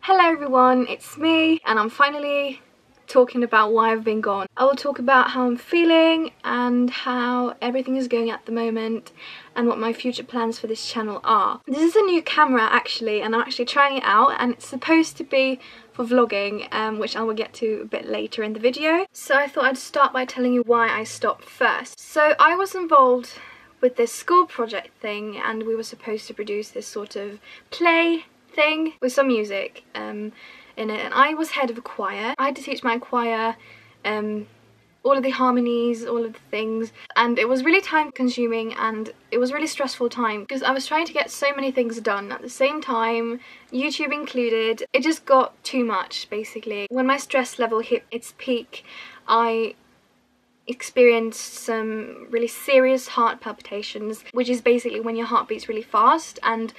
Hello everyone, it's me and I'm finally talking about why I've been gone. I will talk about how I'm feeling and how everything is going at the moment and what my future plans for this channel are. This is a new camera actually, and I'm actually trying it out, and it's supposed to be for vlogging, which I will get to a bit later in the video. So I thought I'd start by telling you why I stopped first. So I was involved with this school project thing, and we were supposed to produce this sort of play thing with some music in it, and I was head of a choir. I had to teach my choir all of the harmonies, all of the things, and it was really time consuming and it was really stressful time because I was trying to get so many things done at the same time, YouTube included. It just got too much basically. When my stress level hit its peak, I experienced some really serious heart palpitations, which is basically when your heart beats really fast and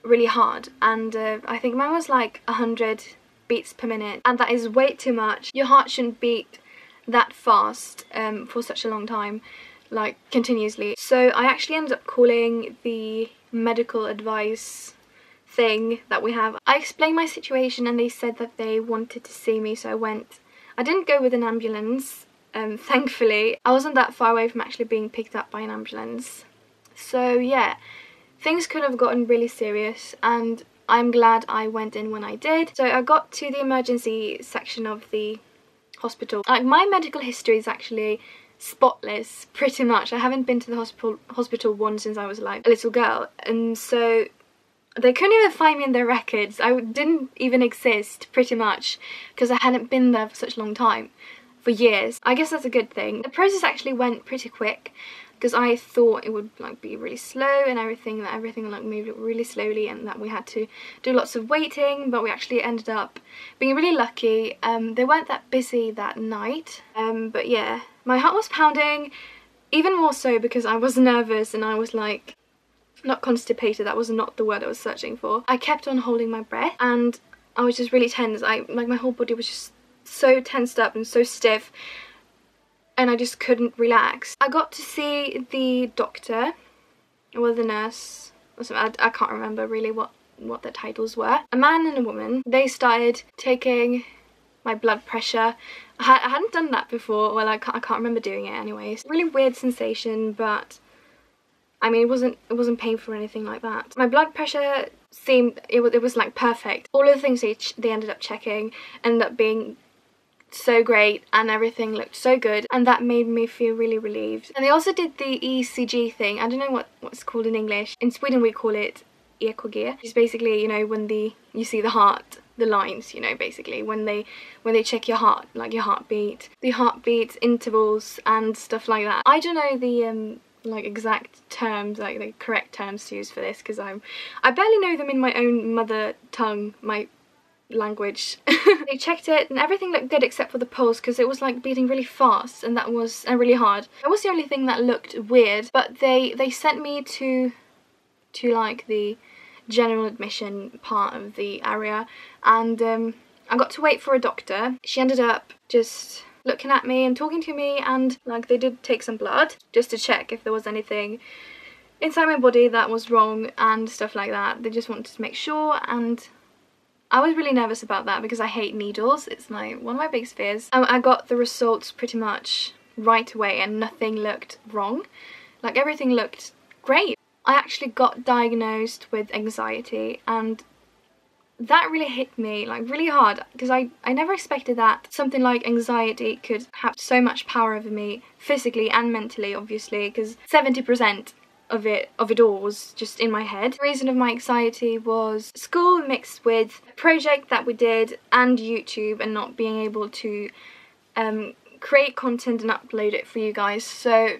really hard, and I think mine was like 100 beats per minute, and that is way too much. Your heart shouldn't beat that fast for such a long time, like continuously. So I actually ended up calling the medical advice thing that we have. I explained my situation and they said that they wanted to see me, so I went. I didn't go with an ambulance, thankfully. I wasn't that far away from actually being picked up by an ambulance. So yeah, things could have gotten really serious, and I'm glad I went in when I did. So I got to the emergency section of the hospital. Like, my medical history is actually spotless, pretty much. I haven't been to the hospital once since I was like a little girl, and so they couldn't even find me in their records. I didn't even exist, pretty much, because I hadn't been there for such a long time, for years. I guess that's a good thing. The process actually went pretty quick, because I thought it would like be really slow and everything like moved really slowly and that we had to do lots of waiting, but we actually ended up being really lucky. They weren't that busy that night, but yeah, my heart was pounding, even more so because I was nervous and I was like, not constipated, that was not the word I was searching for. I kept on holding my breath and I was just really tense. Like, my whole body was just so tensed up and so stiff, and I just couldn't relax. I got to see the doctor, or the nurse, or something. I can't remember really what their titles were. A man and a woman. They started taking my blood pressure. I hadn't done that before. Well, I can't remember doing it anyways. Really weird sensation, but I mean, it wasn't painful or anything like that. My blood pressure seemed, it was like perfect. All of the things they ended up checking ended up being so great, and everything looked so good, and that made me feel really relieved. And they also did the ECG thing. I don't know what's called in English. In Sweden we call it EKG. It's basically, you know, when you see the heart, the lines, you know, basically when they check your heart, like your heartbeat, the heartbeat intervals and stuff like that. I don't know the like exact terms, like the correct terms to use for this, because I barely know them in my own mother tongue, my language. They checked it and everything looked good except for the pulse, because it was like beating really fast, and that was really hard. That was the only thing that looked weird, but they sent me to like the general admission part of the area, and I got to wait for a doctor. She ended up just looking at me and talking to me, and like they did take some blood just to check if there was anything inside my body that was wrong and stuff like that. They just wanted to make sure, and I was really nervous about that because I hate needles. It's one of my biggest fears. I got the results pretty much right away and nothing looked wrong. Like, everything looked great. I actually got diagnosed with anxiety, and that really hit me like really hard, because I never expected that something like anxiety could have so much power over me, physically and mentally, obviously, because 70% of it all was just in my head. The reason of my anxiety was school mixed with a project that we did and YouTube, and not being able to create content and upload it for you guys. So,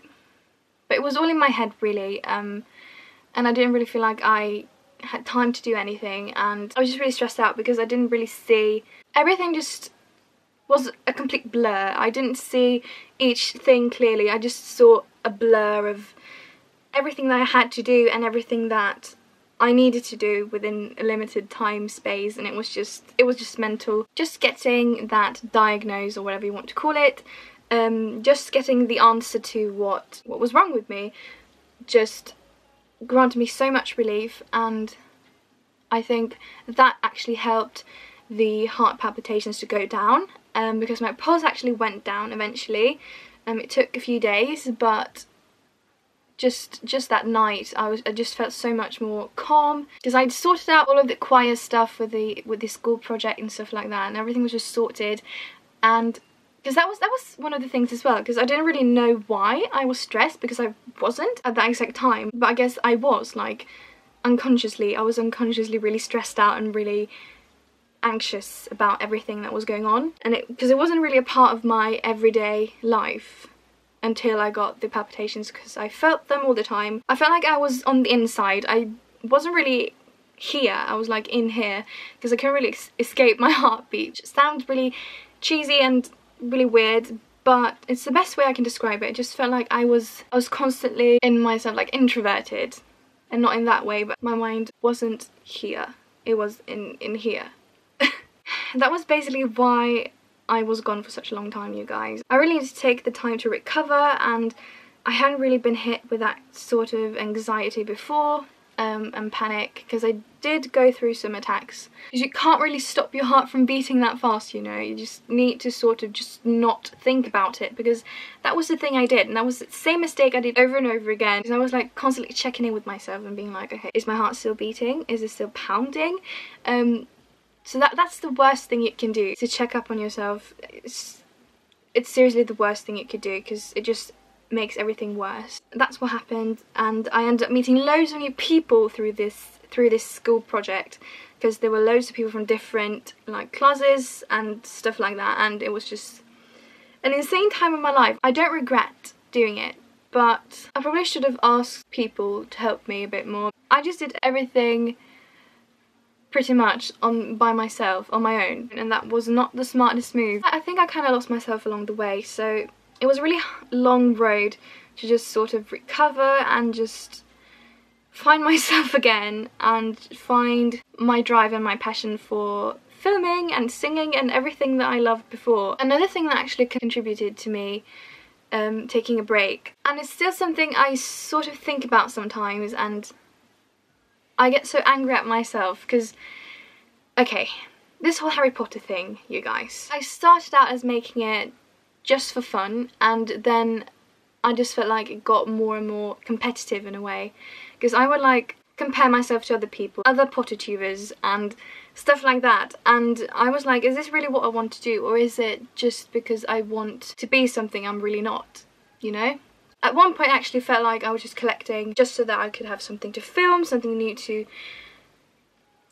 but it was all in my head really, and I didn't really feel like I had time to do anything, and I was just really stressed out because I didn't really see, everything just was a complete blur. I didn't see each thing clearly. I just saw a blur of everything that I had to do and everything that I needed to do within a limited time space, and it was just mental. Just getting that diagnosed, or whatever you want to call it, just getting the answer to what was wrong with me just granted me so much relief, and I think that actually helped the heart palpitations to go down, because my pulse actually went down eventually. It took a few days, but just that night I just felt so much more calm, because I'd sorted out all of the choir stuff with the school project and stuff like that, and everything was just sorted. And because that was one of the things as well, because I didn't really know why I was stressed, because I wasn't at that exact time, but I guess I was, like, unconsciously really stressed out and really anxious about everything that was going on, and because it wasn't really a part of my everyday life until I got the palpitations, because I felt them all the time. I felt like I was on the inside. I wasn't really here, I was like in here, because I couldn't really escape my heartbeat. It sounds really cheesy and really weird, but it's the best way I can describe it. It just felt like I was constantly in myself, like introverted, and not in that way, but my mind wasn't here, it was in here. That was basically why I was gone for such a long time, you guys. I really needed to take the time to recover, and I hadn't really been hit with that sort of anxiety before, and panic, because I did go through some attacks. Because you can't really stop your heart from beating that fast, you know. You just need to sort of just not think about it, because that was the thing I did, and that was the same mistake I did over and over again. Because I was like constantly checking in with myself and being like, okay, is my heart still beating? Is it still pounding? So that's the worst thing you can do, to check up on yourself. It's seriously the worst thing you could do, because it just makes everything worse. That's what happened, and I ended up meeting loads of new people through this school project, because there were loads of people from different like classes and stuff like that, and it was just an insane time in my life. I don't regret doing it, but I probably should have asked people to help me a bit more. I just did everything pretty much by myself, on my own, and that was not the smartest move. I think I kind of lost myself along the way, so it was a really long road to just sort of recover and just find myself again, and find my drive and my passion for filming and singing and everything that I loved before. Another thing that actually contributed to me taking a break, and it's still something I sort of think about sometimes, and I get so angry at myself, because, okay, this whole Harry Potter thing, you guys. I started out as making it just for fun, and then I just felt like it got more and more competitive in a way, because I would like compare myself to other people, other Pottertubers and stuff like that, and I was like, is this really what I want to do, or is it just because I want to be something I'm really not, you know? At one point I actually felt like I was just collecting just so that I could have something to film, something new to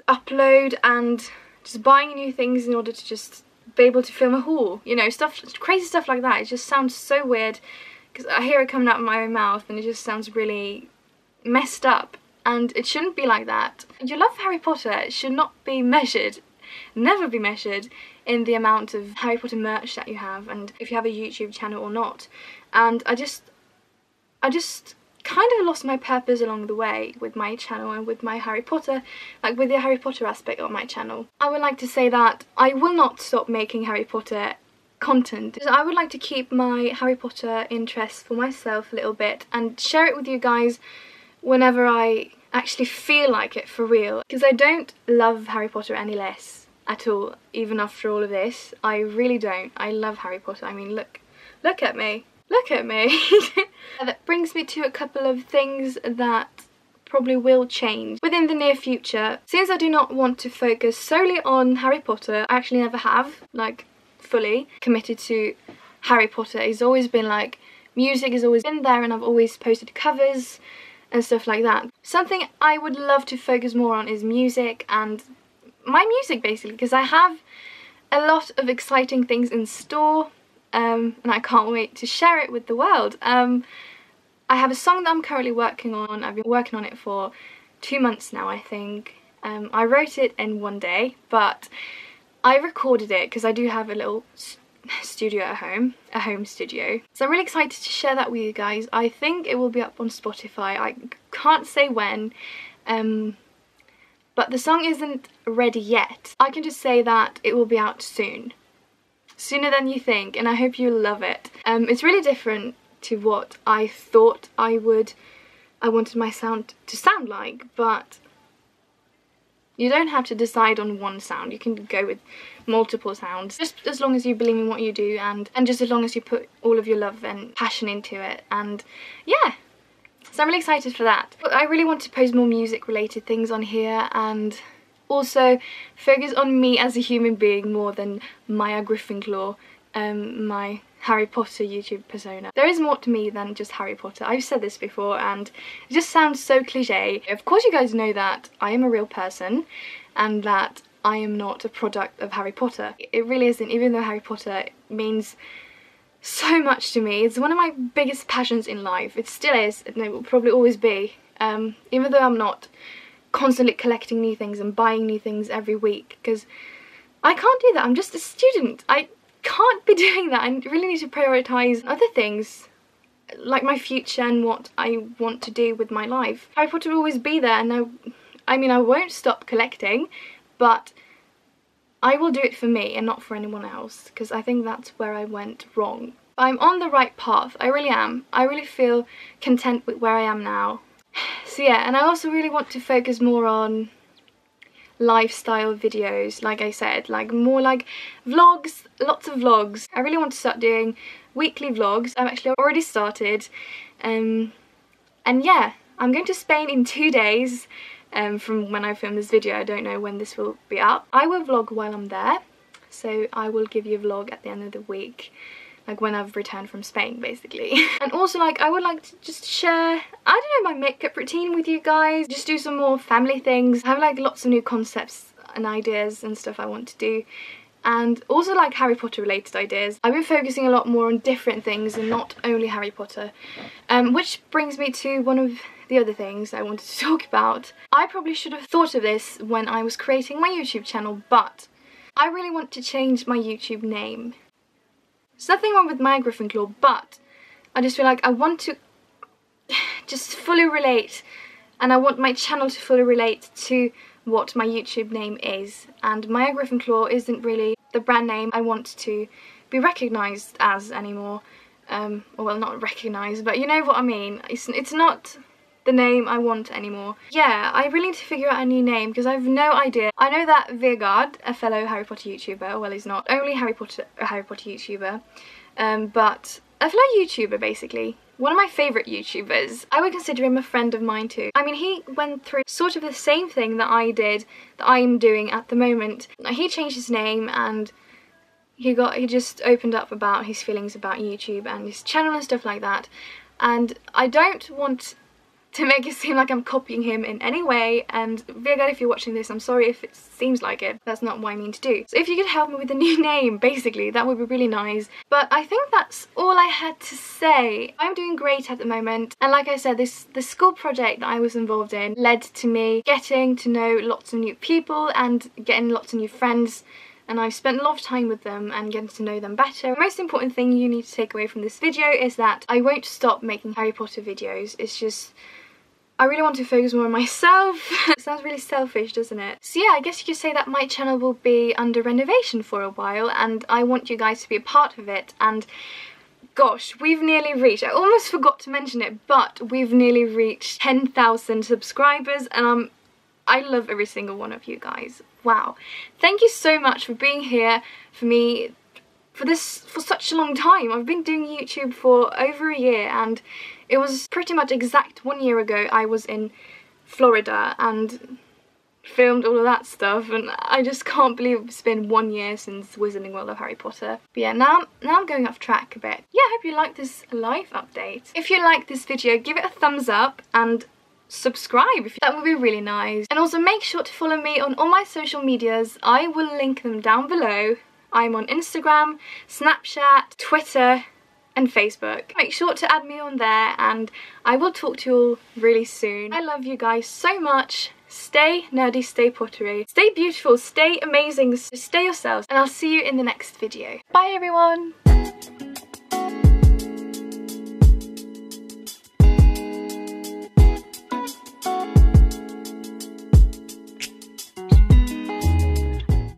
upload, and just buying new things in order to just be able to film a haul, you know, stuff, crazy stuff like that. It just sounds so weird, because I hear it coming out of my own mouth and it just sounds really messed up, and it shouldn't be like that. Your love for Harry Potter, it should not be measured, never be measured, in the amount of Harry Potter merch that you have, and if you have a YouTube channel or not. And I just kind of lost my purpose along the way with my channel and with my Harry Potter, like with the Harry Potter aspect of my channel. I would like to say that I will not stop making Harry Potter content. I would like to keep my Harry Potter interest for myself a little bit and share it with you guys whenever I actually feel like it, for real. Because I don't love Harry Potter any less at all, even after all of this. I really don't. I love Harry Potter. I mean, look at me. Look at me. That brings me to a couple of things that probably will change within the near future. Since I do not want to focus solely on Harry Potter, I actually never have, like, fully committed to Harry Potter. It's always been like, music has always been there, and I've always posted covers and stuff like that. Something I would love to focus more on is music, and my music basically, because I have a lot of exciting things in store. And I can't wait to share it with the world. I have a song that I'm currently working on. I've been working on it for 2 months now, I think. I wrote it in one day, but I recorded it because I do have a little studio at home, a home studio. So I'm really excited to share that with you guys. I think it will be up on Spotify. I can't say when, but the song isn't ready yet. I can just say that it will be out soon. Sooner than you think, and I hope you love it. It's really different to what I thought I wanted my sound to sound like, but You don't have to decide on one sound. You can go with multiple sounds, just as long as you believe in what you do, and just as long as you put all of your love and passion into it. And yeah, so I'm really excited for that. But I really want to post more music related things on here, and also focus on me as a human being more than majagryffinclaw, my Harry Potter YouTube persona. There is more to me than just Harry Potter. I've said this before and it just sounds so cliche. Of course you guys know that I am a real person and that I am not a product of Harry Potter. It really isn't, even though Harry Potter means so much to me. It's one of my biggest passions in life. It still is, and it will probably always be. Even though I'm not constantly collecting new things and buying new things every week, because I can't do that. I'm just a student. I can't be doing that. I really need to prioritise other things, like my future and what I want to do with my life. Harry Potter will always be there, and I mean I won't stop collecting, but I will do it for me and not for anyone else, because I think that's where I went wrong. I'm on the right path, I really am. I really feel content with where I am now. So yeah, and I also really want to focus more on lifestyle videos, like I said, like more like vlogs, lots of vlogs. I really want to start doing weekly vlogs. I've actually already started, and yeah, I'm going to Spain in 2 days from when I film this video. I don't know when this will be up. I will vlog while I'm there, so I will give you a vlog at the end of the week, like when I've returned from Spain basically. And also, like, I would like to just share, I don't know, my makeup routine with you guys, just do some more family things. I have like lots of new concepts and ideas and stuff I want to do, and also like Harry Potter related ideas. I've been focusing a lot more on different things and not only Harry Potter, which brings me to one of the other things I wanted to talk about. I probably should have thought of this when I was creating my YouTube channel, but I really want to change my YouTube name. There's nothing wrong with majagryffinclaw, but I just feel like I want to just fully relate, and I want my channel to fully relate to what my YouTube name is, and majagryffinclaw isn't really the brand name I want to be recognised as anymore. Well, not recognised, but you know what I mean. It's not the name I want anymore. Yeah, I really need to figure out a new name because I have no idea. I know that Vegard, a fellow Harry Potter YouTuber, well, he's not only a Harry Potter YouTuber, but a fellow YouTuber basically. One of my favourite YouTubers. I would consider him a friend of mine too. I mean, he went through sort of the same thing that I did, that I'm doing at the moment. He changed his name and he just opened up about his feelings about YouTube and his channel and stuff like that. And I don't want to make it seem like I'm copying him in any way, and Vegard, if you're watching this, I'm sorry if it seems like it. That's not what I mean to do. So if you could help me with a new name, basically, that would be really nice. But I think that's all I had to say. I'm doing great at the moment, and like I said, the school project that I was involved in led to me getting to know lots of new people and getting lots of new friends, and I've spent a lot of time with them and getting to know them better. The most important thing you need to take away from this video is that I won't stop making Harry Potter videos. It's just, I really want to focus more on myself. It sounds really selfish, doesn't it? So yeah, I guess you could say that my channel will be under renovation for a while, and I want you guys to be a part of it. And gosh, we've nearly reached, I almost forgot to mention it, but we've nearly reached 10,000 subscribers, and I love every single one of you guys. Wow. Thank you so much for being here for me for such a long time. I've been doing YouTube for over a year, and it was pretty much exact 1 year ago I was in Florida and filmed all of that stuff, and I just can't believe it's been 1 year since Wizarding World of Harry Potter. But yeah, now I'm going off track a bit. Yeah, I hope you like this life update. If you like this video, give it a thumbs up and subscribe. That would be really nice. And also make sure to follow me on all my social medias. I will link them down below. I'm on Instagram, Snapchat, Twitter and Facebook. Make sure to add me on there, and I will talk to you all really soon. I love you guys so much. Stay nerdy, stay pottery, stay beautiful, stay amazing, stay yourselves, and I'll see you in the next video. Bye everyone!